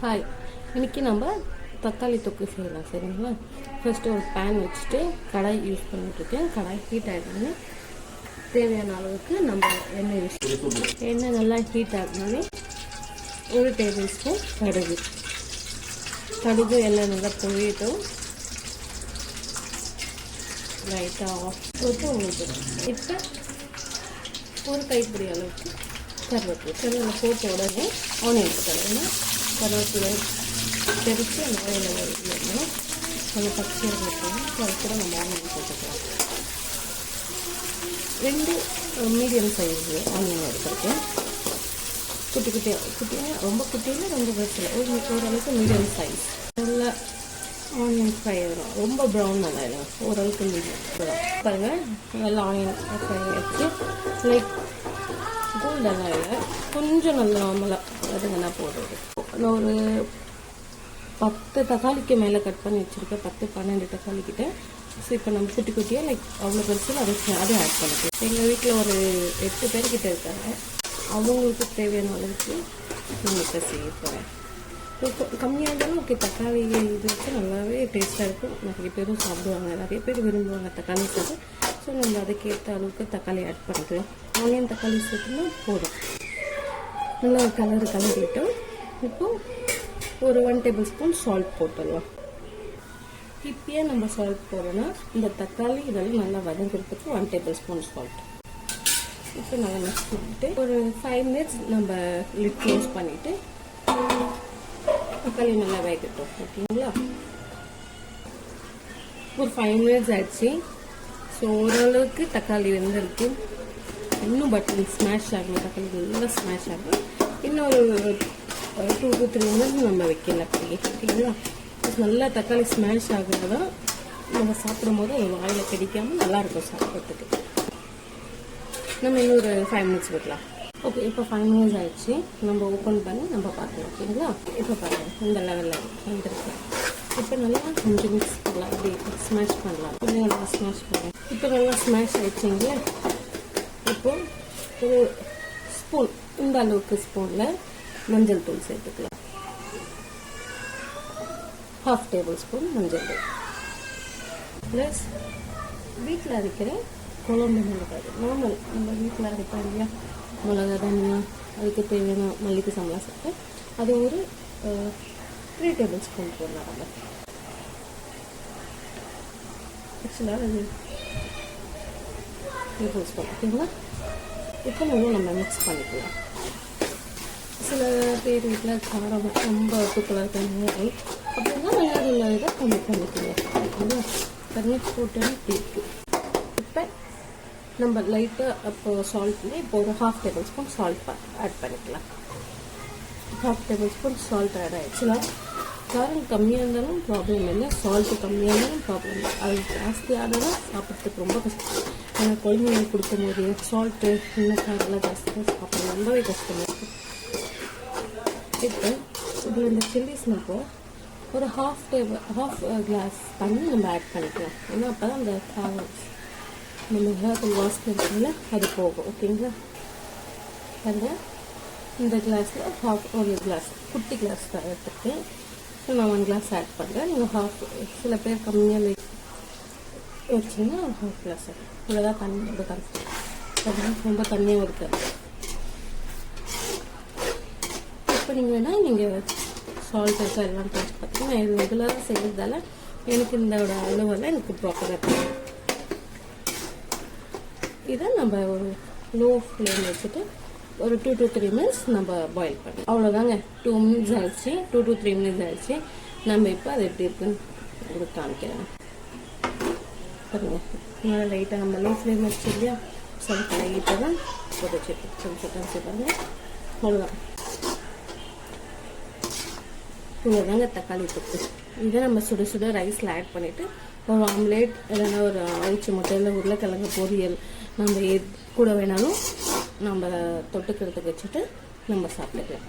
Hi, இன்றைக்கி நம்ம தக்காளி தொக்கு செய்யலாம். சரிங்களா? ஃபஸ்ட்டு ஒரு பேன் வச்சுட்டு கடாய் யூஸ் பண்ணிட்டுருக்கேன். கடாய் ஹீட் ஆகிடுங்க. தேவையான அளவுக்கு நம்ம எண்ணெய் எண்ணெய் நல்லா ஹீட் ஆகினாலே 1 டேபிள் ஸ்பூன் கடுகு எண்ணெய் நல்லா பொழியட்டும். லைட்டாக ஆஃப் போட்டு உங்களுக்கு இப்போ ஒரு கைப்பிடி அளவுக்கு கருவேப்பிலை போட்ட உடனே ஆனியன் போட்டுருங்க. கருவேப்பிலை தெரிச்சு அந்த ஆயிலில் வைக்கணும். கொஞ்சம் பச்சையாக வைக்கணும். அது கூட நம்ம ஆனியன் போட்டுக்கலாம். 2 மீடியம் சைஸ் ஆனியன் எடுத்துருக்கேன். குட்டியாக ரொம்ப குட்டியில் ரொம்ப பெருசில் ஓரளவுக்கு மீடியம் சைஸ். நல்லா ஆனியன் ஃப்ரை ஆகிடும். ரொம்ப ப்ரௌன் நல்லா ஆகிடும். ஓரளவுக்கு மீடியம் பாருங்கள். நல்லா ஆனியன் ஃப்ரை ஆகிடுச்சு. லைக் கோல்டெல்லாம் இல்லை, கொஞ்சம் நல்லா நார்மலாக அதுங்கன்னா போடுறது. நான் ஒரு 10 தக்காளிக்கு மேலே கட் பண்ணி வச்சுருக்கேன். 10-12 தக்காளிக்கிட்ட. ஸோ இப்போ நம்ம குட்டியாக லைக் அவ்வளோ பெருசில் அதை ஆட் பண்ணிக்கலாம். எங்கள் வீட்டில் ஒரு 8 பேர்கிட்ட இருக்காங்க. அவங்களுக்கு தேவையான அளவுக்கு நான் இப்போ செய்ய போகிறேன். கம்மியாக இருந்தாலும் ஓகே. தக்காளி இது வச்சு நல்லாவே டேஸ்ட்டாக இருக்கும். நிறைய பேரும் சாப்பிடுவாங்க, நிறைய பேர் விரும்புவாங்க தக்காளி சாப்பிட்டு. ஸோ நம்ம அதுக்கேற்ற அளவுக்கு தக்காளி ஆட் பண்ணிக்கலாம். ஆனியன் தக்காளி சேர்த்துனா போதும். நல்லா கலரிட்டோம். இப்போது ஒரு 1 டேபிள் ஸ்பூன் சால்ட் போட்டுடலாம். இப்பயே நம்ம சால்ட் போடணும்னா இந்த தக்காளி இதெல்லாம் நல்லா வதங்கிறதுக்கு 1 டேபிள் ஸ்பூன் சால்ட். இப்போ நல்லா மிக்ஸ் பண்ணிட்டு ஒரு 5 மினிட்ஸ் நம்ம லிட் க்ளோஸ் பண்ணிவிட்டு தக்காளி நல்லா வேகட்டும். ஓகேங்களா? ஒரு 5 மினிட்ஸ் ஆயிடுச்சு. ஸோ ஓரளவுக்கு தக்காளி வெந்திருக்கு. இன்னும் பட்டன் ஸ்மாஷ் ஆகணும். தக்காளி நல்லா ஸ்மாஷ் ஆகும். இன்னொரு 2 to 3 மினிட்ஸ் நம்ம வைக்கல அப்படியே. ஓகேங்களா? நல்லா தக்காளி ஸ்மாஷ் ஆகுறது தான் நம்ம சாப்பிடும் போது அது வாயில் கிடைக்காமல் நல்லாயிருக்கும் சாப்பிட்றதுக்கு. நம்ம இன்னொரு 5 மினிட்ஸ் விடலாம். ஓகே, இப்போ 5 மினிட்ஸ் ஆயிடுச்சு. நம்ம ஓப்பன் பண்ணி நம்ம பார்க்கலாம். ஓகேங்களா? இப்போ பாருங்கள், இந்த லெவலில் வந்துருக்கு. இப்போ நல்லா கொஞ்சம் மிக்ஸ் பண்ணலாம். அப்படி ஸ்மாஷ் பண்ணலாம். கொஞ்சம் நல்லா ஸ்மாஷ் பண்ணலாம். இப்போ நல்லா ஸ்மாஷ் ஆயிடுச்சிங்களே. இப்போ ஒரு ஸ்பூன், இந்த அளவுக்கு ஸ்பூனில் மஞ்சள் தூள் சேர்த்துக்கலாம். 1/2 டேபிள் ஸ்பூன் மஞ்சள் தூள் ப்ளஸ் வீட்டில் அரைக்கிற குழம்பு மிளகாய். நார்மல் நம்ம வீட்டில் அரைப்போம் இல்லையா, மிளகா தனியா, அதுக்கு தேவையான மல்லிகை சம்பளம் சேர்த்து அது ஒரு 3 டேபிள் ஸ்பூன் போடலாம். நம்ம ஆக்சுவலாக அது 3 டேபிள் ஸ்பூன். ஓகேங்களா? இப்போ நம்ம மிக்ஸ் பண்ணிக்கலாம். சில பேர் வீட்டில் காரம் ரொம்ப தூக்கலாக இருக்காங்க அப்படின்னா வெங்காயம் இதை கம்மி பண்ணிக்கலாம். ஓகேங்களா? தண்ணி போட்டு இருக்கு. இப்போ நம்ம லைட்டாக அப்போ சால்ட்லேயே இப்போ ஒரு 1/2 டேபிள் ஸ்பூன் சால்ட் ஆட் பண்ணிக்கலாம். 1/2 டேபிள் ஸ்பூன் சால்ட் ஆட் ஆகிடுச்சுன்னா காரம் கம்மியாக இருந்தாலும் ப்ராப்ளம் இல்லை, சால்ட்டு கம்மியாக இருந்தாலும் ப்ராப்ளம் இல்லை. அது ஜாஸ்தியாக தான் சாப்பிட்றதுக்கு ரொம்ப கஷ்டம். ஏன்னா குழந்தைங்களுக்கு கொடுக்கும்போது சால்ட்டு இன்னும் காரெல்லாம் ஜாஸ்தியாக சாப்பிட்றது ரொம்பவே கஷ்டமாக இருக்கும். இப்போ இதில் இந்த சில்லிஸ் நம்ம ஒரு ஹாஃப் கிளாஸ் தண்ணி நம்ம ஆட் பண்ணிக்கலாம். ஏன்னா அப்போ தான் அந்த காரம் நம்ம மிளகாத்தூள் வாசனை இருக்குல்ல அது போகும். ஓகேங்களா? அந்த இந்த கிளாஸில் ஒரு கிளாஸ் குட்டி கிளாஸ் தான் எடுத்துருக்கேன். ஸோ நான் 1 கிளாஸ் ஆட் பண்ணுறேன். நீங்கள் சில பேர் கம்மியாக வச்சிங்கன்னா 1/2 கிளாஸ் இவ்வளோதான் தண்ணி. ரொம்ப தண்ணியாக இருக்காது. இப்போ நீங்கள் சால்ட் இருக்கா எல்லாம் டேஸ்ட் பார்த்தீங்கன்னா நான் இது ரெகுலராக செய்கிறதால எனக்கு இந்த அளவெல்லாம் எனக்கு ப்ராப்பராக தெரியும். இதை நம்ம ஒரு லோ ஃப்ளேம் வச்சுட்டு ஒரு 2 to 3 மினிட்ஸ் நம்ம பாயில் பண்ணி அவ்வளோதாங்க. 2 மினிட்ஸ் ஆயிடுச்சு. 2 to 3 மினிட்ஸ் ஆயிடுச்சு. நம்ம இப்போ அது எப்படி இருக்குன்னு உங்களுக்கு காமிக்கிறேன். பாருங்க, நல்லா லைட்டாக நம்ம லோ ஃப்ளேம் வச்சு இல்லையா, சொல்லிட்டு லைட்டாக தான் சொல்லிட்டு பாருங்க. அவ்வளோதான். இவ்வளோதாங்க தக்காளி தொக்கு. இதை நம்ம சுட ரைஸில் ஆட் பண்ணிவிட்டு ஒரு ஆம்லேட் இல்லைன்னா ஒரு அவிச்ச முட்டையில் உருளைக்கிழங்கு பொரியல் நம்ம கூட வேணாலும் நம்ம தொட்டுக்கிறதுக்கு வச்சுட்டு நம்ம சாப்பிட்டுக்கலாம்.